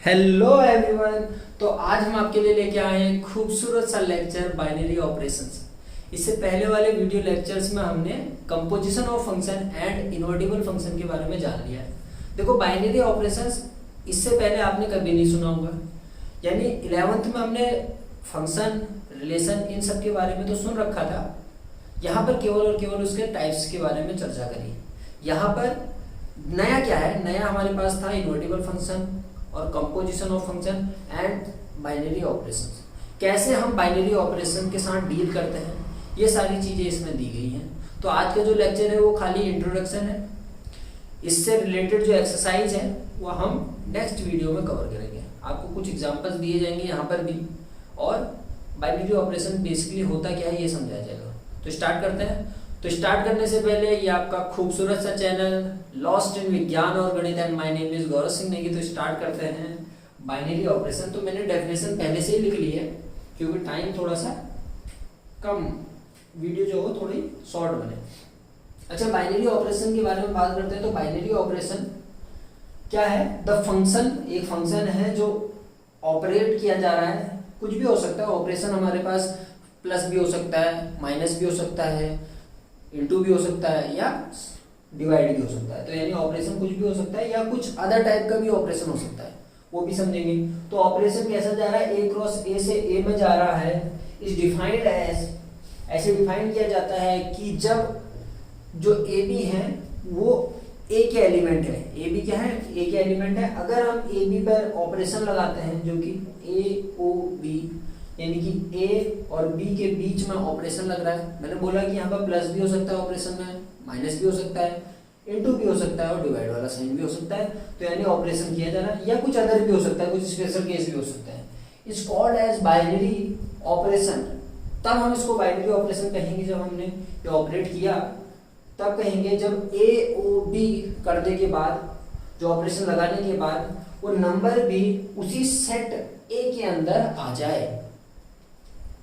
Hello everyone. तो आज हम आपके लिए लेके आए हैं खूबसूरत सा लेक्चर बाइनरी ऑपरेशंस। इससे पहले वाले वीडियो लेक्चर्स में हमने composition of function and invertible function के बारे में जान लिया है। देखो, बाइनरी ऑपरेशंस इससे पहले आपने कभी नहीं सुना होगा, यानी 11th में हमने फंक्शन, रिलेशन, इन सब के बारे में तो सुन रखा था। यहाँ पर केवल और केवल उसके टाइप्स के बारे में चर्चा करी। यहाँ पर नया क्या है, नया हमारे पास था इनवर्टिबल फंक्शन और composition of function and binary operations. कैसे हम बाइनरी ऑपरेशन के साथ डील करते हैं, ये सारी चीजें इसमें दी गई हैं। तो आज का जो लेक्चर है वो खाली इंट्रोडक्शन है। इससे रिलेटेड जो एक्सरसाइज है वो हम नेक्स्ट वीडियो में कवर करेंगे। आपको कुछ एग्जांपल्स दिए जाएंगे यहाँ पर भी, और बाइनरी ऑपरेशन बेसिकली होता क्या है ये समझाया जाएगा। तो स्टार्ट करते हैं। तो स्टार्ट करने से पहले ये आपका खूबसूरत सा चैनल लॉस्ट इन विज्ञान और गणित and my name is Gaurav Singh Negi. तो स्टार्ट करते हैं बाइनरी ऑपरेशन। तो मैंने डेफिनेशन पहले से ही लिख ली है क्योंकि टाइम थोड़ा सा कम, वीडियो जो हो थोड़ी शॉर्ट बने। अच्छा, बाइनरी ऑपरेशन के बारे में बात करते हैं। तो बाइनरी ऑपरेशन क्या है? द फंक्शन, एक फंक्शन है जो ऑपरेट किया जा रहा है। कुछ भी हो सकता है ऑपरेशन, हमारे पास प्लस भी हो सकता है, माइनस भी हो सकता है, इनटू भी हो सकता है, या डिवाइड भी हो सकता है। तो यानी ऑपरेशन कुछ भी हो सकता है, या कुछ अदर टाइप का भी ऑपरेशन हो सकता है, वो भी समझेंगे। तो ऑपरेशन कैसा जा रहा है? ए क्रॉस ए से ए में जा रहा है। इज डिफाइंड एज, ऐसे डिफाइन किया जाता है कि जब जो ए बी है वो ए के एलिमेंट है। ए बी क्या है? ए के एलिमेंट है। अगर हम ए बी पर ऑपरेशन लगाते हैं जो कि ए ओ बी, यानी कि ए और बी के बीच में ऑपरेशन लग रहा है। मैंने बोला कि यहाँ पर प्लस भी हो सकता है ऑपरेशन में, माइनस भी हो सकता है, इनटू भी हो सकता है, और डिवाइड वाला साइन भी हो सकता है। तो यानी ऑपरेशन किया जा रहा है, या कुछ अदर भी हो सकता है, कुछ स्पेशल केस भी हो सकता है। It's called as binary operation. तब हम इसको बाइनरी ऑपरेशन कहेंगे जब हमने ये ऑपरेट किया, तब कहेंगे जब ए ओ बी करने के बाद, जो ऑपरेशन लगाने के बाद, वो नंबर भी उसी सेट ए के अंदर आ जाए।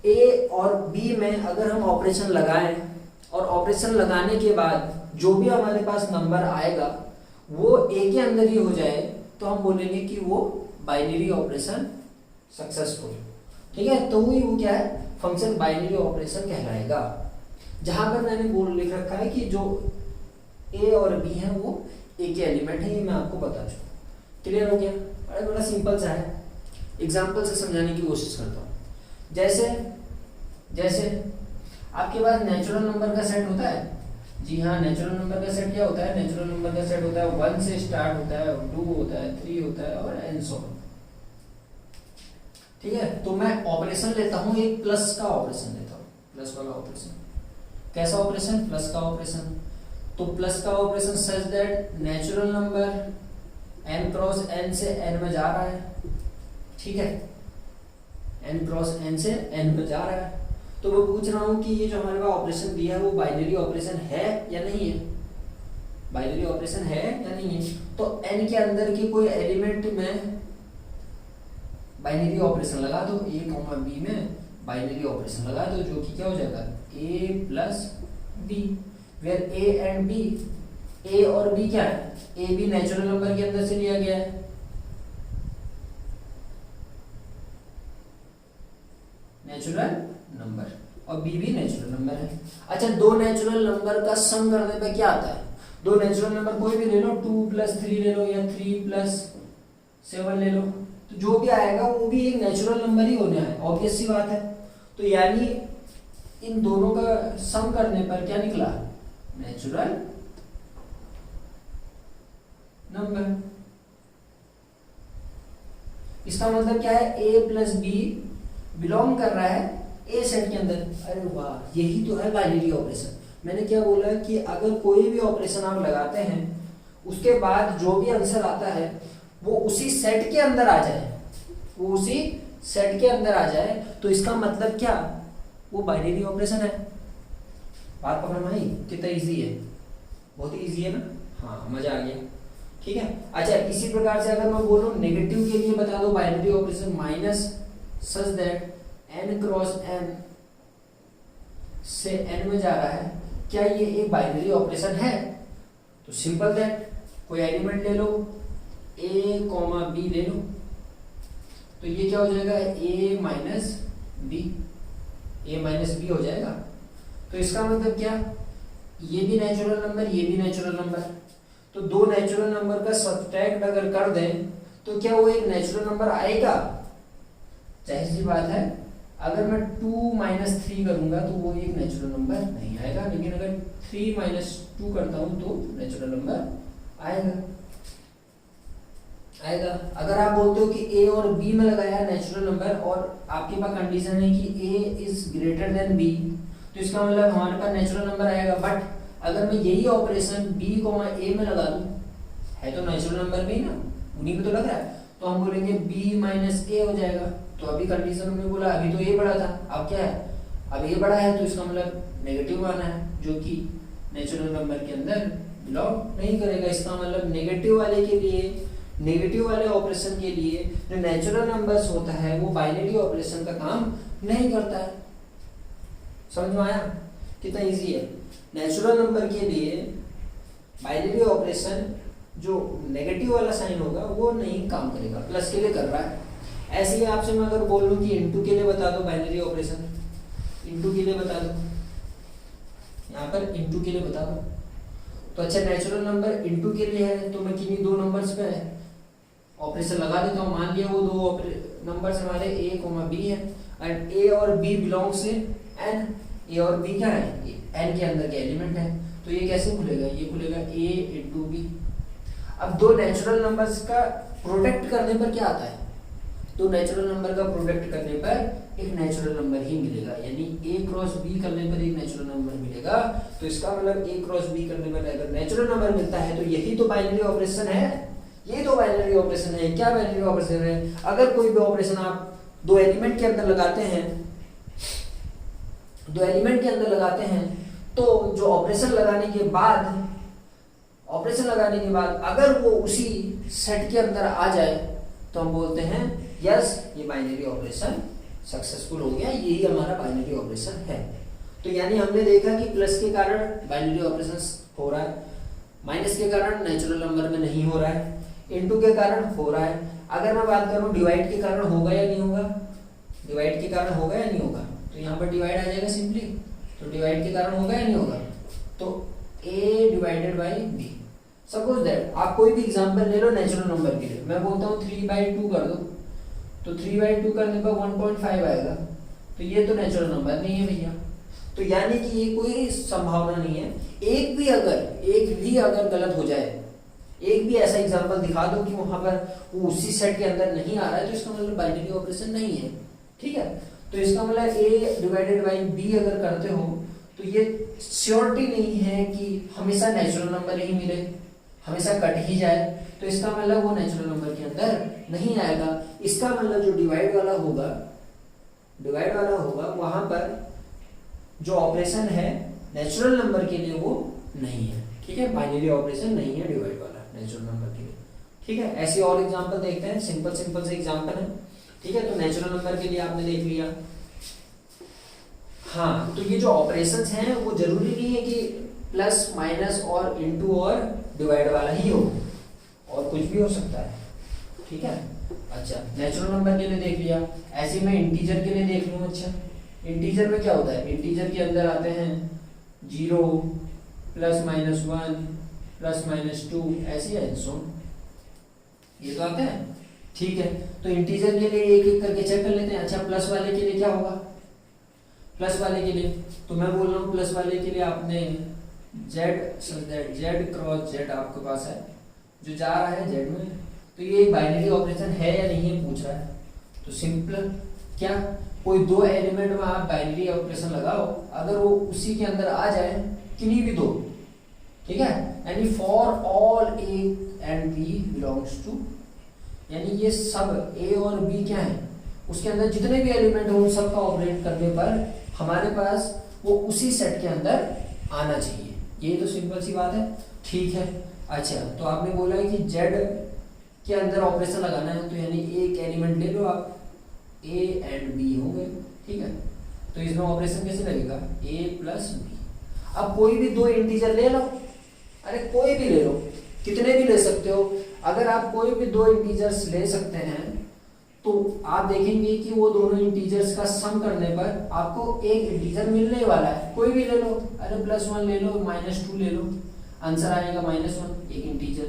ए और बी में अगर हम ऑपरेशन लगाएं, और ऑपरेशन लगाने के बाद जो भी हमारे पास नंबर आएगा वो ए के अंदर ही हो जाए, तो हम बोलेंगे कि वो बाइनरी ऑपरेशन सक्सेसफुल। ठीक है, तो वो क्या है? फंक्शन बाइनरी ऑपरेशन कहलाएगा। जहां पर मैंने बोल लिख रखा है कि जो ए और बी है वो ए के एलिमेंट है, ये मैं आपको बता चुका। क्लियर हो गया? बड़ा सिंपल सा है, एग्जाम्पल से समझाने की कोशिश करता हूँ। जैसे आपके पास नेचुरल नंबर का सेट होता है। जी हाँ, नेचुरल नंबर का सेट क्या होता है? नेचुरल नंबर का सेट होता है 1 से स्टार्ट होता है, 2 होता है, 3 होता है, और एंड सो ऑन। ठीक है, तो मैं ऑपरेशन लेता हूँ, एक प्लस का ऑपरेशन लेता हूँ, प्लस वाला ऑपरेशन। कैसा ऑपरेशन? प्लस का ऑपरेशन। तो प्लस का operation such that natural number n cross n से n में जा रहा है। ठीक है, n क्रॉस n से n में जा रहा है। तो मैं पूछ रहा हूं कि ये जो हमारे पास ऑपरेशन दिया है वो बाइनरी ऑपरेशन है या नहीं है? बाइनरी ऑपरेशन है या नहीं है? तो n के अंदर के कोई एलिमेंट में बाइनरी ऑपरेशन लगा दो, a कॉमा b में बाइनरी ऑपरेशन लगा दो, जो कि क्या हो जाएगा? a plus b, where a and b, a और b क्या है? a b नेचुरल नंबर के अंदर से लिया गया है, नेचुरल नंबर, और b भी नेचुरल नंबर है। अच्छा, दो नेचुरल नंबर का सम करने पे क्या आता है? दो नेचुरल नंबर कोई भी ले लो, 2 + 3 ले लो, या 3 + 7 ले लो, तो जो भी आएगा वो भी एक नेचुरल नंबर ही होना है, ऑब्वियस सी बात है। तो यानी इन दोनों का सम करने पर क्या निकला? Natural number. इसका मतलब क्या है? a प्लस बी बिलोंग कर रहा है ए सेट के अंदर। अरे वाह, यही तो है बाइनरी ऑपरेशन। मैंने क्या बोला कि अगर कोई भी ऑपरेशन आप लगाते हैं, उसके बाद जो भी आंसर आता है वो उसी सेट के अंदर आ जाए, वो उसी सेट के अंदर आ जाए, तो इसका मतलब क्या? वो बाइनरी ऑपरेशन है। बात पकड़ में आई? कितना इजी है, बहुत ही इजी है ना? हाँ, मजा आ गया। ठीक है। अच्छा, इसी प्रकार से अगर मैं बोलूं नेगेटिव के लिए बता दो binary operation, minus such that n cross n से n में जा रहा है, क्या ये एक बाइनरी ऑपरेशन है? तो सिंपल दैट, कोई एलिमेंट ले लो, a, b ले लो, तो ये क्या हो जाएगा, a माइनस बी हो जाएगा। तो इसका मतलब क्या, ये भी नेचुरल नंबर, ये भी नेचुरल नंबर, तो दो नेचुरल नंबर का सब्ट्रैक्ट अगर कर दें तो क्या वो एक नेचुरल नंबर आएगा? जाहिर सी बात है, अगर मैं 2 माइनस 3 करूंगा तो वो एक नेचुरल नंबर नहीं आएगा, लेकिन अगर 3 माइनस 2 करता हूं तो नेचुरल नंबर आएगा। अगर आप बोलते हो कि a और b में लगाया नेचुरल नंबर और आपके पास कंडीशन है कि a is greater than b, तो इसका मतलब हमारे पास नेचुरल नंबर आएगा। बट अगर मैं यही ऑपरेशन b, a में लगा दूं, है तो नेचुरल नंबर भी ना, उन्हीं में तो लग रहा है, तो हम बोलेंगे b माइनस a हो जाएगा। तो अभी कंडीशन में बोला, अभी तो a बड़ा था, अब क्या है, अब a बड़ा है, तो इसका मतलब नेगेटिव आना है, जो कि नेचुरल नंबर के अंदर बिलोंग नहीं करेगा। इसका मतलब नेगेटिव वाले ऑपरेशन के लिए जो नेचुरल नंबर्स होता है वो बाइनरी ऑपरेशन का काम नहीं करता है। समझ में आया कितना इजी है? नेचुरल नंबर के लिए बाइनरी ऑपरेशन जो नेगेटिव वाला साइन होगा वो नहीं काम करेगा, प्लस के लिए कर रहा है। ऐसे ही आपसे मैं अगर बोल लूं कि इनटू के लिए बता दो बाइनरी ऑपरेशन, इनटू के लिए बता दो, यहाँ पर इनटू के लिए बता दो, तो अच्छा नेचुरल नंबर इनटू के लिए है, तो मैं किन्हीं दो नंबर्स पे ऑपरेशन लगा देता हूँ। मान लिया वो दो नंबर्स हमारे a, b है, एंड a और b belongs in n, a और b क्या है, n के अंदर के एलिमेंट है, तो ये कैसे खुलेगा, ये खुलेगा a इंटू b। अब दो नेचुरल नंबर्स का प्रोडक्ट करने पर क्या आता है, तो नेचुरल नंबर का प्रोडक्ट करने पर एक नेचुरल नंबर ही मिलेगा, यानी a क्रॉस b करने पर एक नेचुरल नंबर मिलेगा। तो इसका मतलब a क्रॉस b करने पर अगर नेचुरल नंबर मिलता है तो यही तो बाइनरी ऑपरेशन है, ये तो बाइनरी ऑपरेशन है। क्या बाइनरी ऑपरेशन है? अगर कोई भी ऑपरेशन आप दो एलिमेंट के अंदर लगाते हैं, तो जो ऑपरेशन लगाने के बाद अगर वो उसी सेट के अंदर आ जाए तो हम बोलते हैं यस, ये बाइनरी ऑपरेशन सक्सेसफुल हो गया, यही हमारा बाइनरी ऑपरेशन है। तो यानी हमने देखा कि प्लस के कारण बाइनरी ऑपरेशन हो रहा है, माइनस के कारण नेचुरल नंबर में नहीं हो रहा है, इनटू के कारण हो रहा है। अगर मैं बात करूं डिवाइड के कारण होगा या नहीं होगा, डिवाइड के कारण होगा या नहीं होगा, तो यहाँ पर डिवाइड आ जाएगा सिंपली, तो डिवाइड के कारण होगा या नहीं होगा, तो a divided by b। Suppose that आप कोई भी एग्जांपल ले लो नेचुरल नंबर के लिए, मैं बोलता हूँ 3/2 कर दो, तो 3/2 करने पर 1.5 आएगा, तो ये तो नेचुरल नंबर नहीं है भैया। तो यानी कि ये कोई संभावना नहीं है, एक भी अगर गलत हो जाए, एक भी ऐसा एग्जांपल दिखा दो कि वहां पर वो उसी सेट के अंदर नहीं आ रहा है, तो इसका मतलब बाइनरी ऑपरेशन नहीं है। ठीक है, तो इसका मतलब a डिवाइडेड बाई b अगर करते हो तो ये श्योरिटी नहीं है कि हमेशा नेचुरल नंबर ही मिले, हमेशा कट ही जाए, तो इसका मतलब वो नेचुरल नंबर के अंदर नहीं आएगा। इसका मतलब जो डिवाइड वाला होगा वहां पर जो ऑपरेशन है नेचुरल नंबर के लिए वो नहीं है। ठीक है, बाइनरी ऑपरेशन नहीं है डिवाइड वाला नेचुरल नंबर के लिए। ठीक है, ऐसे और एग्जांपल देखते हैं, सिंपल से एग्जांपल है। ठीक है, तो नेचुरल नंबर के लिए आपने देख लिया। हाँ, तो ये जो ऑपरेशंस हैं वो जरूरी नहीं है कि प्लस माइनस और इनटू और डिवाइड वाला ही हो, और कुछ भी हो सकता है। ठीक है, अच्छा नेचुरल नंबर के लिए देख लिया, ऐसे मैं इंटीजर के लिए देख लूँ। अच्छा इंटीजर में क्या होता है, इंटीजर के अंदर आते हैं 0 +-1 +-2 ऐसे है, सो ये तो आते हैं। ठीक है, तो इंटीजर के लिए एक एक करके चेक कर लेते हैं। अच्छा प्लस वाले के लिए क्या होगा, प्लस वाले के लिए तो मैं बोल रहा हूँ प्लस वाले के लिए आपने z क्रॉस z आपके पास है जो जा रहा है z में, तो ये बाइनरी ऑपरेशन है या नहीं है पूछ रहा है। तो सिंपल क्या, कोई दो एलिमेंट में आप बाइनरी ऑपरेशन लगाओ, अगर वो उसी के अंदर आ जाए किन्हीं भी दो, ठीक है, यानी for all a and b belongs to, यानी ये सब a और b क्या है, उसके अंदर जितने भी एलिमेंट हो उन सब का ऑपरेट करने पर हमारे पास वो उसी सेट के अंदर आना चाहिए। ये तो सिंपल सी बात है। ठीक है, अच्छा तो आपने बोला है कि z के अंदर ऑपरेशन लगाना है, तो यानी एक एलिमेंट ले लो आप, a एंड b होंगे। ठीक है, तो इसमें ऑपरेशन कैसे लगेगा, a + b। अब कोई भी दो इंटीजर ले लो, अरे कोई भी ले लो, कितने भी ले सकते हो। अगर आप कोई भी दो इंटीजर्स ले सकते हैं तो आप देखेंगे कि वो दोनों इंटीजर्स का सम करने पर आपको एक इंटीजर मिलने वाला है, कोई भी ले लो, अरे +1 ले लो, -2 ले लो, आंसर आएगा -1, एक इंटीजर।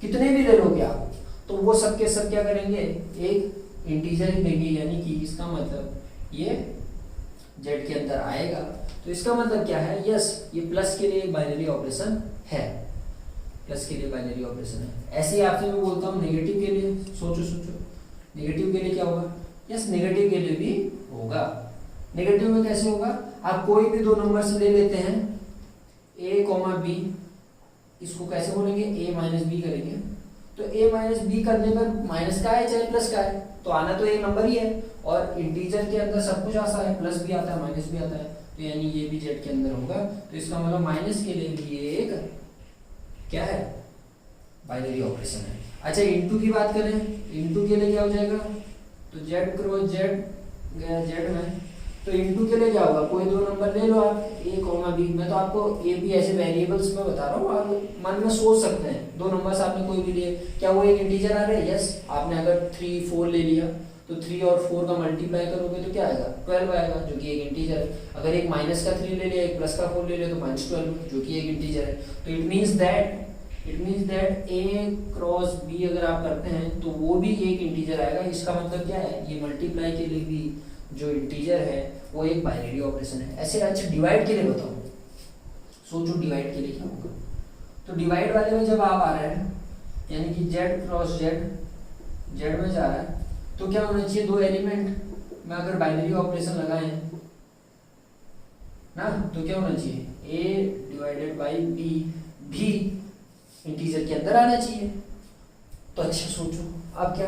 कितने भी ले लोगे आप तो वो सब के सब क्या करेंगे, एक इंटीजर ही देंगे, यानी कि इसका मतलब ये जेड के अंदर आएगा। तो इसका मतलब क्या है, यस ये प्लस के लिए एक बाइनरी ऑपरेशन है, प्लस के लिए बाइनरी ऑपरेशन है। ऐसे ही आपसे मैं बोलता हूँ नेगेटिव के लिए, सोचो नेगेटिव के लिए क्या होगा, यस नेगेटिव के लिए भी होगा। नेगेटिव में कैसे होगा, आप कोई भी दो नंबर से ले लेते हैं a, b, इसको कैसे बोलेंगे, a - b करेंगे। तो a - b करने पर माइनस का है चाहे प्लस का है, तो आना तो एक नंबर ही है, और इंटीजर के अंदर सब कुछ आता है, प्लस भी आता है माइनस भी आता है, तो यानी ये भी जेड के अंदर होगा। तो इसका मतलब माइनस के लिए भी ये एक क्या है, बाइनरी ऑपरेशन है। अच्छा इनटू की बात करें, इनटू के लिए क्या हो जाएगा, तो जेड क्रॉस जेड गया जेड में, तो इनटू के लिए क्या होगा, कोई दो नंबर ले लो आप a, b। मैं तो आपको a, b ऐसे वेरिएबल्स में बता रहा हूँ, आप मन में सोच सकते हैं, दो नंबर्स आपने कोई भी लिए, क्या वो एक इंटीजर आ रहे हैं, यस। आपने अगर 3, 4 ले लिया तो 3 और 4 का मल्टीप्लाई करोगे तो क्या आएगा, 12 आएगा, जो कि एक इंटीजर है। अगर एक माइनस का 3 ले लिया, एक प्लस का 4 ले लिया तो -12, जो कि एक इंटीजर है। तो it means that a cross b अगर आप करते हैं तो वो भी एक इंटीजर आएगा। इसका मतलब क्या है, ये मल्टीप्लाई के लिए भी जो इंटीजर है वो एक बाइनरी ऑपरेशन है। ऐसे अच्छा डिवाइड के लिए बताओ, सोचो डिवाइड के लिए क्या होगा। तो डिवाइड वाले में जब आप आ रहे हैं, यानी कि जेड क्रॉस जेड में जा रहा है, तो क्या होना चाहिए, दो एलिमेंट में अगर बाइनरी ऑपरेशन लगाएं ना, तो क्या होना चाहिए, a डिवाइडेड बाई b भी इंटीजर के अंदर आना चाहिए। तो अच्छा सोचो अब क्या,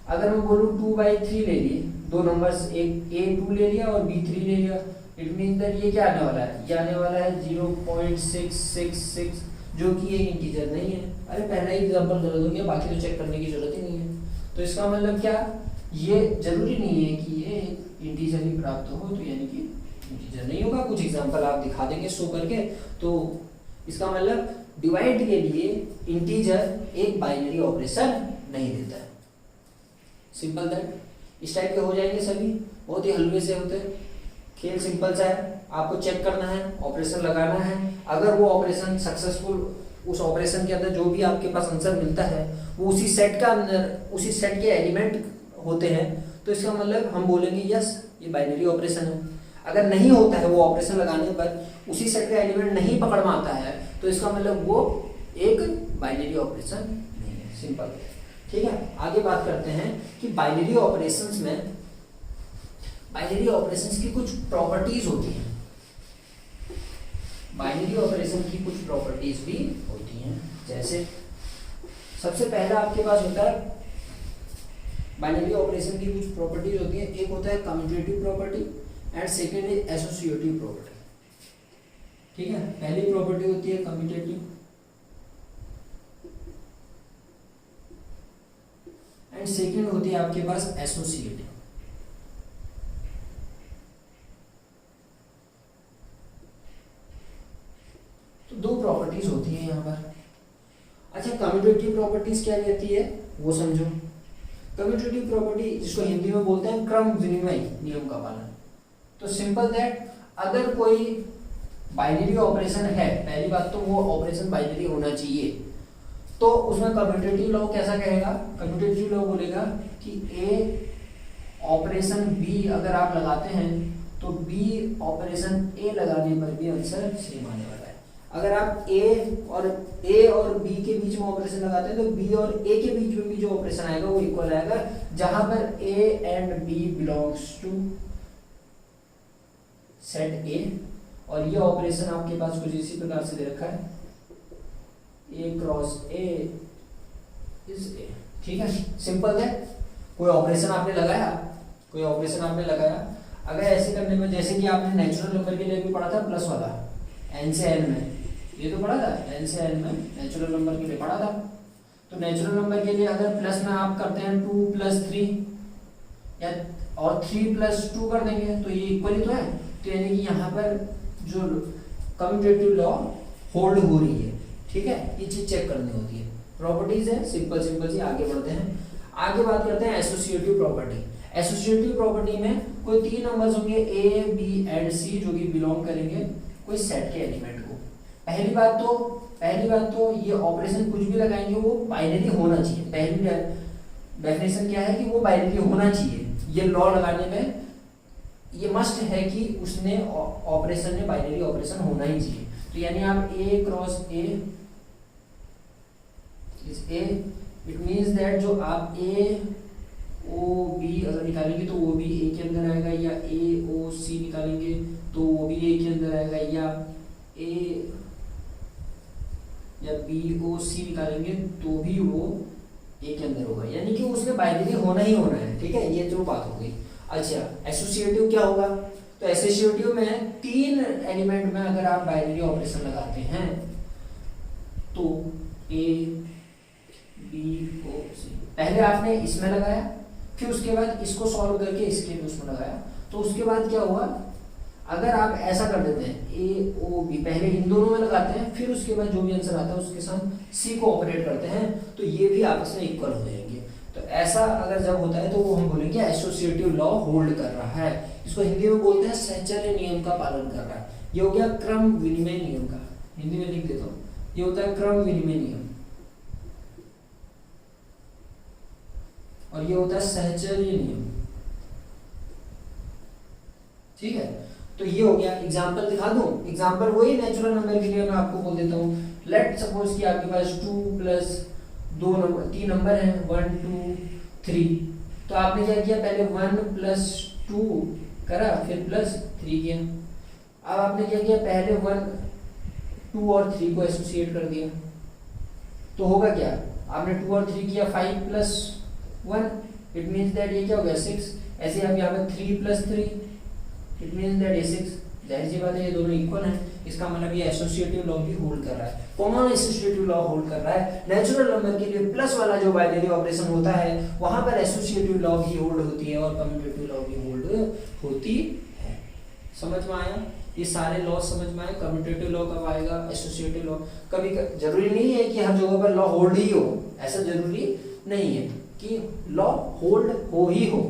अगर मैं बोलूँ 2/3 ले लिए, दो नंबर्स, एक a2 ले लिया और b3 ले लिया, इट मीन दैट ये क्या आने वाला है, ये आने वाला है 0.666, जो कि एक इंटीजर नहीं है। अरे पहला ही एग्जांपल गलत हो गया, बाकी तो चेक करने की जरूरत ही नहीं है। तो इसका मतलब क्या, ये जरूरी नहीं है कि ये इंटीजर ही प्राप्त हो, तो यानी कि इंटीजर नहीं होगा। कुछ एग्जांपल आप दिखा देंगे शो करके, तो इसका मतलब डिवाइड के लिए इंटीजर एक बाइनरी ऑपरेशन नहीं देता है। Simple that. इस टाइप के हो जाएंगे सभी, बहुत ही हल्के से होते हैं। खेल सिंपल सा है, आपको चेक करना है, ऑपरेशन लगाना है। अगर वो ऑपरेशन सक्सेसफुल, उस ऑपरेशन के अंदर जो भी आपके पास आंसर मिलता है वो उसी सेट का अंदर, उसी सेट के एलिमेंट होते हैं, तो इसका मतलब हम बोलेंगे यस ये बाइनरी ऑपरेशन है। अगर नहीं होता है, वो ऑपरेशन लगाने पर उसी सेट का एलिमेंट नहीं पकड़ में आता है, तो इसका मतलब वो एक बाइनरी ऑपरेशन नहीं है। सिंपल, ठीक है। आगे बात करते हैं कि बाइनरी ऑपरेशंस में, बाइनरी ऑपरेशंस की कुछ प्रॉपर्टीज होती हैं। बाइनरी ऑपरेशन की कुछ प्रॉपर्टीज भी होती हैं, जैसे सबसे पहला आपके पास होता है, बाइनरी ऑपरेशन की कुछ प्रॉपर्टीज होती है। एक होता है commutative property and second is associative property. ठीक है, पहली प्रॉपर्टी होती है कम्यूटेटिव एंड सेकेंड होती है आपके पास एसोसिएटिव। तो दो प्रॉपर्टीज होती है यहाँ पर। अच्छा, कम्यूटेटिव प्रॉपर्टीज क्या कहती है वो समझो। कम्यूटेटिव प्रॉपर्टी जिसको हिंदी में बोलते हैं क्रम विनिमय नियम का पालन। तो सिंपल दैट, अगर कोई बाइनरी ऑपरेशन है, पहली बात तो वो ऑपरेशन बाइनरी होना चाहिए, तो उसमें कम्यूटेटिव लॉ कैसा कहेगा, कम्यूटेटिव लॉ बोलेगा कि ए ऑपरेशन बी अगर आप लगाते हैं तो बी ऑपरेशन ए लगाने पर भी आंसर सेम आने वाला है। अगर आप ए और बी के बीच में ऑपरेशन लगाते हैं तो बी और ए के बीच में भी जो ऑपरेशन आएगा वो इक्वल आएगा, जहां पर A and B belongs to set A. और ये ऑपरेशन आपके पास कुछ इसी प्रकार से दे रखा है, ए क्रॉस ए इज ए। ठीक है, सिंपल है। कोई ऑपरेशन आपने लगाया, अगर ऐसे करने में, जैसे कि आपने नेचुरल नंबर के लिए भी पढ़ा था प्लस वाला, एन से एन में, ये तो पढ़ा था, एन से एन में नेचुरल नंबर के लिए पढ़ा था। तो नेचुरल नंबर के लिए अगर प्लस में आप करते हैं 2 + 3 या और 3 + 2 कर देंगे तो ये इक्वल ही तो है। तो यानी कि यहाँ पर जो कम्यूटेटिव लॉ होल्ड हो रही है। ठीक है, ये चीज चेक करनी होती है। प्रॉपर्टीज है, सिंपल सी। आगे बढ़ते हैं। आगे बात करते हैं एसोसिएटिव प्रॉपर्टी। एसोसिएटिव प्रॉपर्टी में कोई 3 नंबर्स होंगे ए बी एंड सी जो कि बिलोंग करेंगे कोई सेट के एलिमेंट को। पहली बात तो ये ऑपरेशन कुछ भी लगाएंगे वो बाइनरी होना चाहिए। पहली डेफिनेशन क्या है कि वो बाइनरी होना चाहिए। ये लॉ लगाने में ये मस्ट है कि उसने ऑपरेशन में बाइनरी ऑपरेशन होना ही चाहिए। तो यानी आप A cross A is A, it means that जो आप ए ओ बी अगर निकालेंगे तो वो भी ए के अंदर आएगा, या ए ओ सी निकालेंगे तो वो भी ए के अंदर आएगा, या ए या बी ओ सी निकालेंगे तो भी वो ए के अंदर होगा। यानी कि उसमें बाइनरी होना ही होना है। ठीक है, ये जो बात हो गई। अच्छा, एसोसिएटिव क्या होगा? तो एसोसिएटिव में 3 एलिमेंट में अगर आप बाइनरी ऑपरेशन लगाते हैं तो ए बी ओ सी, पहले आपने इसमें लगाया, फिर उसके बाद इसको सॉल्व करके इसके भी उसमें लगाया, तो उसके बाद क्या हुआ? अगर आप ऐसा कर देते हैं ए ओ बी, पहले इन दोनों में लगाते हैं, फिर उसके बाद जो भी आंसर आता है उसके साथ सी को ऑपरेट करते हैं, तो ये भी आपस में इक्वल हो जाएंगे। तो ऐसा अगर जब होता है तो वो हम बोलेंगे एसोसिएटिव लॉ होल्ड कर रहा है। इसको हिंदी में बोलते हैं साहचर्य नियम का पालन कर रहा है। ये हो गया क्रम विनिमय नियम का, हिंदी में लिख देता हूँ, ये होता है क्रम विनिमय नियम, और ये होता है सहचर्य नियम। ठीक है, तो ये हो गया। एग्जांपल दिखा दूं? एग्जांपल वही नेचुरल नंबर के लिए मैं आपको बोल देता हूँ। लेट सपोज कि आपके पास 2 प्लस 2 नंबर 3 नंबर हैं 1 2 3, तो आपने क्या किया? पहले 1 प्लस 2 करा, फिर प्लस 3 किया। अब आपने क्या किया? पहले 1 2 और 3 को एसोसिएट कर दिया, तो होगा क्या? आपने 2 और 3 किया, 5 प्लस 1, इट मीन्स दैट ये क्या हो गया? 6। ऐसे अब यहाँ पे 3 प्लस 3, इट मीन्स दैट ये 6। जाहिर सी बात है ये दोनों इक्वल हैं, इसका मतलब ये एसोसिएटिव लॉ भी होल्ड कर रहा है। कौन एसोसिएटिव लॉ होल्ड कर रहा है? नेचुरल नंबर के लिए प्लस वाला जो बाइनरी ऑपरेशन होता है वहां पर एसोसिएटिव लॉ भी होल्ड होती है और कम्यूटेटिव लॉ भी होल्ड होती है। समझ में आया? ये सारे लॉ समझ में आए। कम्यूटेटिव लॉ कब आएगा? एसोसिएटिव लॉ कभी जरूरी नहीं है कि हर जगह पर लॉ होल्ड ही हो, ऐसा जरूरी नहीं है कि लॉ होल्ड हो ही हो।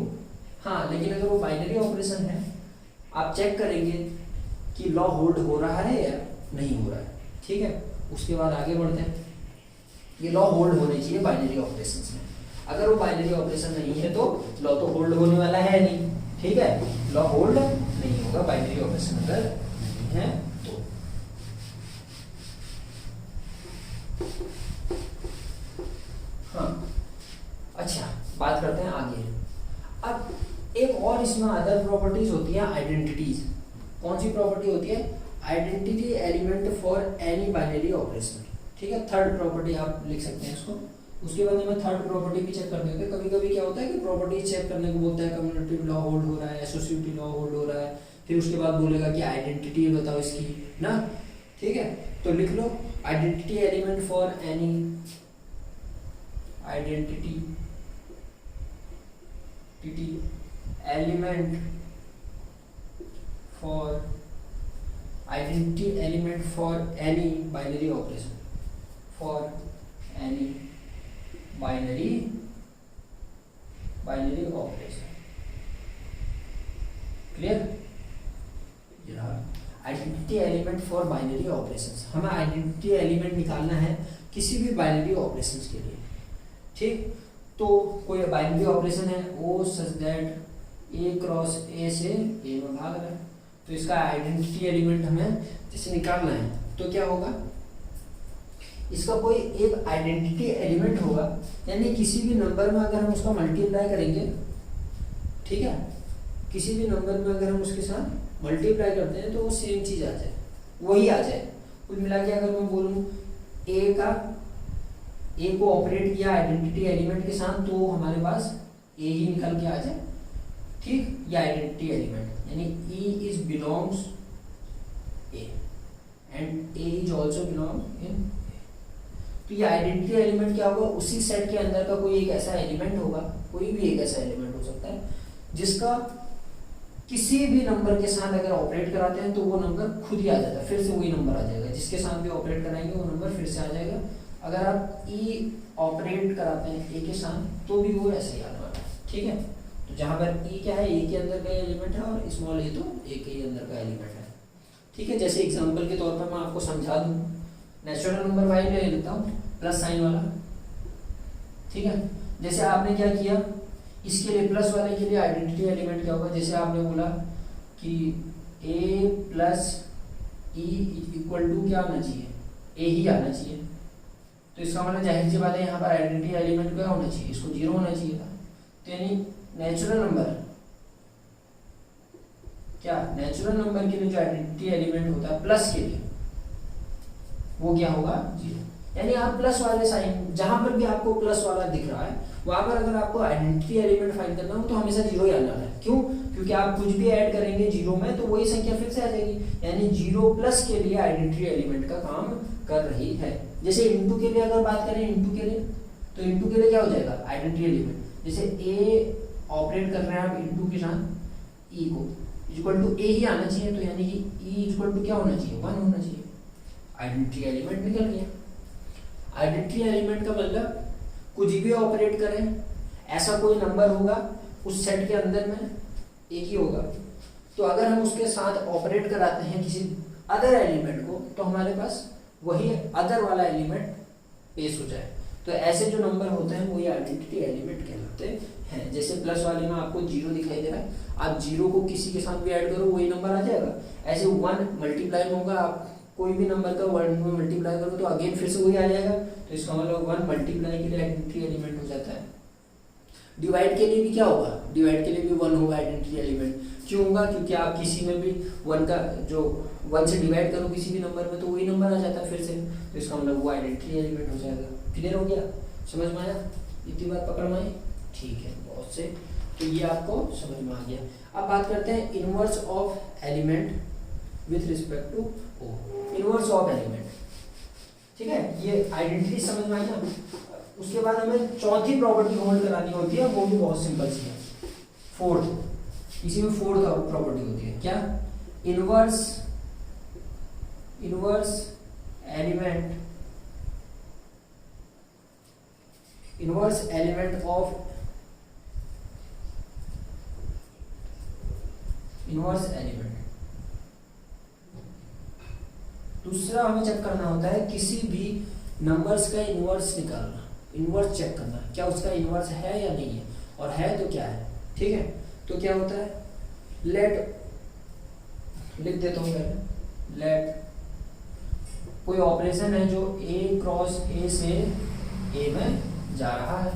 हाँ, लेकिन अगर वो बाइनरी ऑपरेशन है, आप चेक करेंगे कि लॉ होल्ड हो रहा है या नहीं हो रहा है। ठीक है, उसके बाद आगे बढ़ते हैं। ये लॉ होल्ड होने चाहिए बाइनरी ऑपरेशंस में। अगर वो बाइनरी ऑपरेशन नहीं है तो लॉ तो होल्ड होने वाला है नहीं। ठीक है, लॉ होल्ड नहीं होगा बाइनरी ऑपरेशन अगर नहीं है तो। हाँ, अच्छा, बात करते हैं आगे। अब एक और इसमें अदर प्रॉपर्टीज होती है, आइडेंटिटीज। कौन सी प्रॉपर्टी होती है? Identity element for any binary operation. ठीक है, थर्ड प्रॉपर्टी आप लिख सकते हैं इसको। उसके बाद हमें थर्ड प्रॉपर्टी भी चेक करनी होती है। कभी कभी क्या होता है कि प्रॉपर्टी चेक करने को बोलता है कम्यूटेटिव लॉ होल्ड हो रहा है, एसोसिएटिव लॉ होल्ड हो रहा है, फिर उसके बाद बोलेगा कि आइडेंटिटी बताओ इसकी ना। ठीक है, तो लिख लो identity element for any identity element for any binary operation, for any binary operation. Clear? Identity element for binary operations. हमें आइडेंटिटी एलिमेंट निकालना है किसी भी बाइनरी ऑपरेशंस के लिए। ठीक, तो कोई बाइनरी ऑपरेशन है ओ सच दैट ए क्रॉस ए से ए में भाग रहा है, तो इसका आइडेंटिटी एलिमेंट हमें जैसे निकालना है तो क्या होगा? इसका कोई एक आइडेंटिटी एलिमेंट होगा, यानी किसी भी नंबर में अगर हम उसका मल्टीप्लाई करेंगे, ठीक है, किसी भी नंबर में अगर हम उसके साथ मल्टीप्लाई करते हैं तो वो सेम चीज आ जाए, वही आ जाए। कुल मिला के अगर मैं बोलूँ ए को ऑपरेट किया आइडेंटिटी एलिमेंट के साथ तो हमारे पास ए ही निकल के आ जाए। ठीक, ये आइडेंटिटी एलिमेंट यानी E is belongs A and A is also belong in. तो ये आइडेंटिटी एलिमेंट क्या होगा? उसी सेट के अंदर का कोई एक ऐसा एलिमेंट होगा, कोई भी एक ऐसा एलिमेंट हो सकता है जिसका किसी भी नंबर के साथ अगर ऑपरेट कराते हैं तो वो नंबर खुद ही आ जाता है, फिर से वही नंबर आ जाएगा। जिसके साथ भी ऑपरेट कराएंगे वो नंबर फिर से आ जाएगा। अगर आप ई ऑपरेट कराते हैं ए के साथ तो भी वो ऐसे ही आने वाला है, ठीक है। तो जहाँ पर ई क्या है, ए के अंदर का एलिमेंट है और स्मॉल ए तो ए के ही अंदर का एलिमेंट है, ठीक है। जैसे एग्जांपल के तौर पर मैं आपको समझा दूँ, नेचुरल नंबर वाई ले लेता हूँ प्लस साइन वाला, ठीक है। जैसे आपने क्या किया, इसके लिए प्लस वाले के लिए आइडेंटिटी एलिमेंट क्या होगा, जैसे आपने बोला कि ए प्लस ई इक्वल टू क्या आना चाहिए, ए ही आना चाहिए। तो इसका मतलब जाहिर सी बात है यहाँ पर आइडेंटिटी एलिमेंट क्या होना चाहिए, इसको जीरो होना चाहिए था। तो यानी नेचुरल नंबर क्या, नेचुरल नंबर के लिए जो आइडेंटिटी एलिमेंट होता है प्लस के लिए वो क्या होगा, जीरो। यानी आप प्लस वाले साइन जहां पर भी आपको प्लस वाला दिख रहा है वहां पर अगर आपको आइडेंटिटी एलिमेंट फाइंड करना हो तो हमेशा जीरो ही आना है। क्यों, क्योंकि आप कुछ भी ऐड करेंगे जीरो में तो वही संख्या फिर से आ जाएगी, यानी जीरो प्लस के लिए आइडेंटिटी एलिमेंट का काम कर रही है। जैसे इंटू के लिए अगर बात करें, इंटू के लिए तो इंटू के लिए क्या हो जाएगा, आइडेंटिटी एलिमेंट। जैसे ए ऑपरेट कर रहे हैं आप इंटू के साथ ई को, इक्वल टू ए ही आना चाहिए, तो यानी कि ई इक्वल टू क्या होना चाहिए, 1 होना चाहिए। आइडेंटिटी एलिमेंट निकल गया। आइडेंटिटी एलिमेंट का मतलब कुछ भी ऑपरेट करें, ऐसा कोई नंबर होगा उस सेट के अंदर में एक ही होगा, तो अगर हम उसके साथ ऑपरेट कराते हैं किसी अदर एलिमेंट को तो हमारे पास वही अदर वाला एलिमेंट पेश हो जाए। तो ऐसे जो नंबर होते हैं वही आइडेंटिटी एलिमेंट कहलाते हैं। जैसे प्लस वाले में आपको जीरो दिखाई दे रहा है, आप जीरो को किसी के साथ भी ऐड करो वही नंबर आ जाएगा। ऐसे 1 मल्टीप्लाई होगा, आप कोई भी नंबर का 1 में मल्टीप्लाई करो तो अगेन फिर से वही आ जाएगा, तो इसका मतलब 1 मल्टीप्लाई के लिए आइडेंटिटी एलिमेंट हो जाता है। डिवाइड के लिए भी क्या होगा, डिवाइड के लिए भी 1 होगा आइडेंटिटी एलिमेंट। क्यों होगा, क्योंकि आप किसी में भी 1 का जो 1 से डिवाइड करो किसी भी नंबर में तो वही नंबर आ जाता है फिर से, तो इसका मतलब वो आइडेंटिटी एलिमेंट हो जाएगा। क्लियर हो गया, समझ में आया, इतनी बात पकड़ में आई, ठीक है बहुत से, तो ये आपको समझ में आ गया। अब बात करते हैं inverse of element with respect to O, inverse of element, ठीक है। ये आइडेंटिटी समझ में आई ना। उसके बाद हमें चौथी प्रॉपर्टी होल्ड करानी होती है, वो भी बहुत सिंपल सी है, फोर्थ। इसी में फोर्थ प्रॉपर्टी होती है क्या, इनवर्स एलिमेंट दूसरा हमें चेक करना होता है किसी भी नंबर्स का इनवर्स निकालना, इनवर्स चेक करना क्या उसका इनवर्स है या नहीं है, और है तो क्या है, ठीक है। तो क्या होता है, लेट, लिख देता हूँ पहले, लेट कोई ऑपरेशन है जो a क्रॉस a से a में जा रहा है,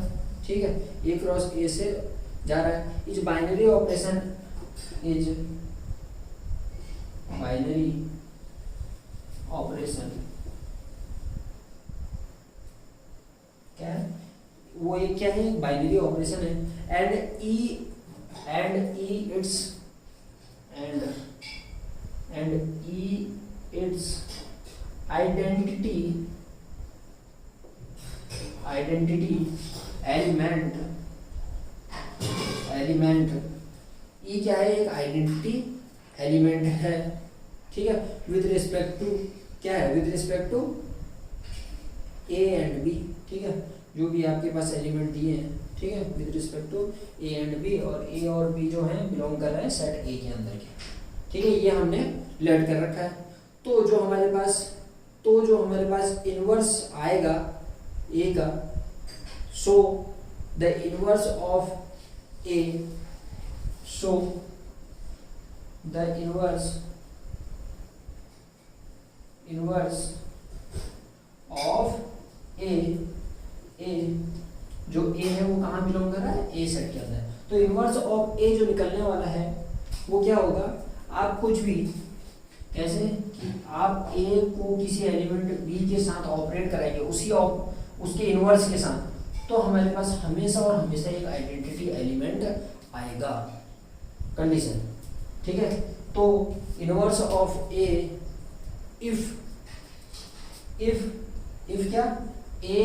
ठीक है, a क्रॉस a से जा रहा है। Is binary operation, is binary operation क्या है, वो एक क्या है, बाइनरी ऑपरेशन है। And E it's identity element E क्या है, एक आइडेंटिटी एलिमेंट है, ठीक है। विद रिस्पेक्ट टू क्या है, with respect to A and B, ठीक है, जो भी आपके पास एलिमेंट दिए हैं, ठीक है, with respect to A and B, और ए और बी जो है बिलोंग कर रहे हैं सेट ए के अंदर के, ठीक है, ये हमने लेट कर रखा है। तो जो हमारे पास इनवर्स आएगा ए का, so the inverse of A, so the inverse of A जो ए है वो कहाँ बिलोंग कर रहा है, ए सेट के अंदर। तो इनवर्स ऑफ ए जो निकलने वाला है वो क्या होगा, आप कुछ भी कैसे कि आप ए को किसी एलिमेंट बी के साथ ऑपरेट कराएंगे उसके इनवर्स के साथ, तो हमारे पास हमेशा और हमेशा एक आइडेंटिटी एलिमेंट आएगा, कंडीशन, ठीक है। तो इनवर्स ऑफ ए, इफ क्या, ए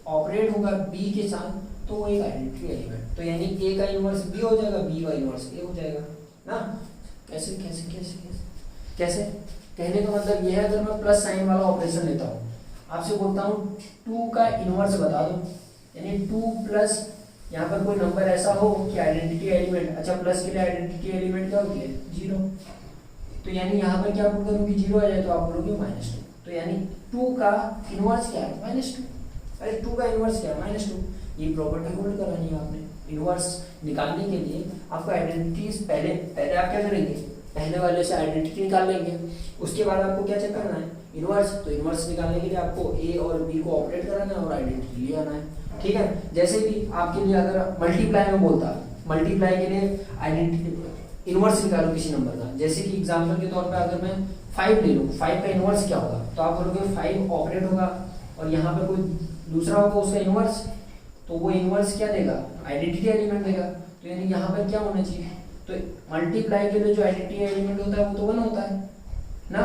ऑपरेट होगा बी के साथ तो वो एक आइडेंटिटी एलिमेंट, तो यानी ए का इनवर्स बी हो जाएगा, बी का इनवर्स ए हो जाएगा ना। कैसे कैसे कैसे कैसे कैसे कहने का मतलब यह है, अगर मैं प्लस साइन वाला ऑपरेशन लेता हूँ, आपसे बोलता हूँ 2 का इनवर्स बता दो, यानी 2 प्लस यहाँ पर कोई नंबर ऐसा हो कि आइडेंटिटी एलिमेंट, अच्छा प्लस के लिए आइडेंटिटी एलिमेंट क्या होती है 0, तो यानी यहाँ पर क्या पुट करूँगी 0 आ जाए तो आप बोलोगे -2, तो यानी 2 का इनवर्स क्या है -2। अरे 2 का इनवर्स क्या है -2। ये प्रॉपर्टी होल्ड करानी है आपने। इनवर्स निकालने के लिए आपको आइडेंटिटीज पहले आप क्या करेंगे, पहले वाले से आइडेंटिटी निकाल लेंगे, उसके बाद आपको क्या चेक करना है इनवर्स। तो इनवर्स निकालने के लिए आपको ए और बी को ऑपरेट कराना है और आइडेंटिटी ले आना है। ठीक है, जैसे भी आपके लिए अगर मल्टीप्लाई में बोलता, मल्टीप्लाई के लिए आइडेंटिटी इनवर्स निकालो किसी नंबर का, जैसे कि एग्जांपल के तौर पे अगर मैं 5 ले लूँ, 5 का इनवर्स क्या होगा, तो आप बोलोगे 5 ऑपरेट होगा और यहाँ पे कोई दूसरा होगा उसका इनवर्स, तो वो इनवर्स क्या देगा आइडेंटिटी एलिमेंट देगा। तो यानी यहाँ पर क्या होना चाहिए, तो मल्टीप्लाई के लिए जो आइडेंटिटी एलिमेंट होता है वो तो 1 होता है ना।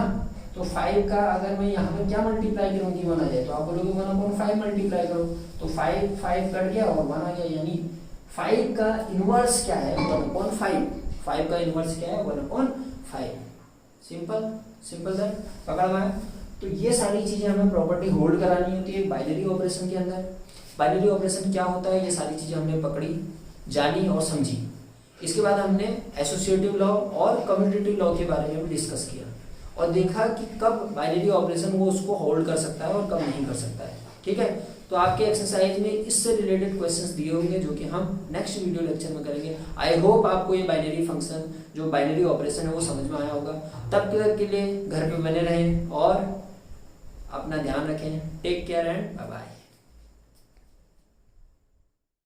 तो 5 का अगर मैं यहाँ पर क्या मल्टीप्लाई करूँगी 1 आ जाए, तो आप बोलोगे 1/5 मल्टीप्लाई करो, तो 5 कट गया और 1 आ गया, यानी 5 का इनवर्स क्या है 1/5। 5 का इनवर्स क्या है 1/5। सिंपल सर, पकड़ में। तो ये सारी चीजें हमें प्रॉपर्टी होल्ड करानी होती है बाइनरी ऑपरेशन के अंदर। बाइनरी ऑपरेशन क्या होता है, ये सारी चीजें हमने पकड़ी, जानी और समझी। इसके बाद हमने एसोसिएटिव लॉ और कम्यूटेटिव लॉ के बारे में भी डिस्कस किया और देखा कि कब बाइनरी ऑपरेशन वो उसको होल्ड कर सकता है और कब नहीं कर सकता है। ठीक है, तो आपके एक्सरसाइज में इससे रिलेटेड क्वेश्चंस दिए होंगे जो कि हम नेक्स्ट वीडियो लेक्चर में करेंगे। आई होप आपको ये बाइनरी फंक्शन जो बाइनरी ऑपरेशन है वो समझ में आया होगा। तब तक के लिए घर पे बने रहें और अपना ध्यान रखें। Take care and bye bye.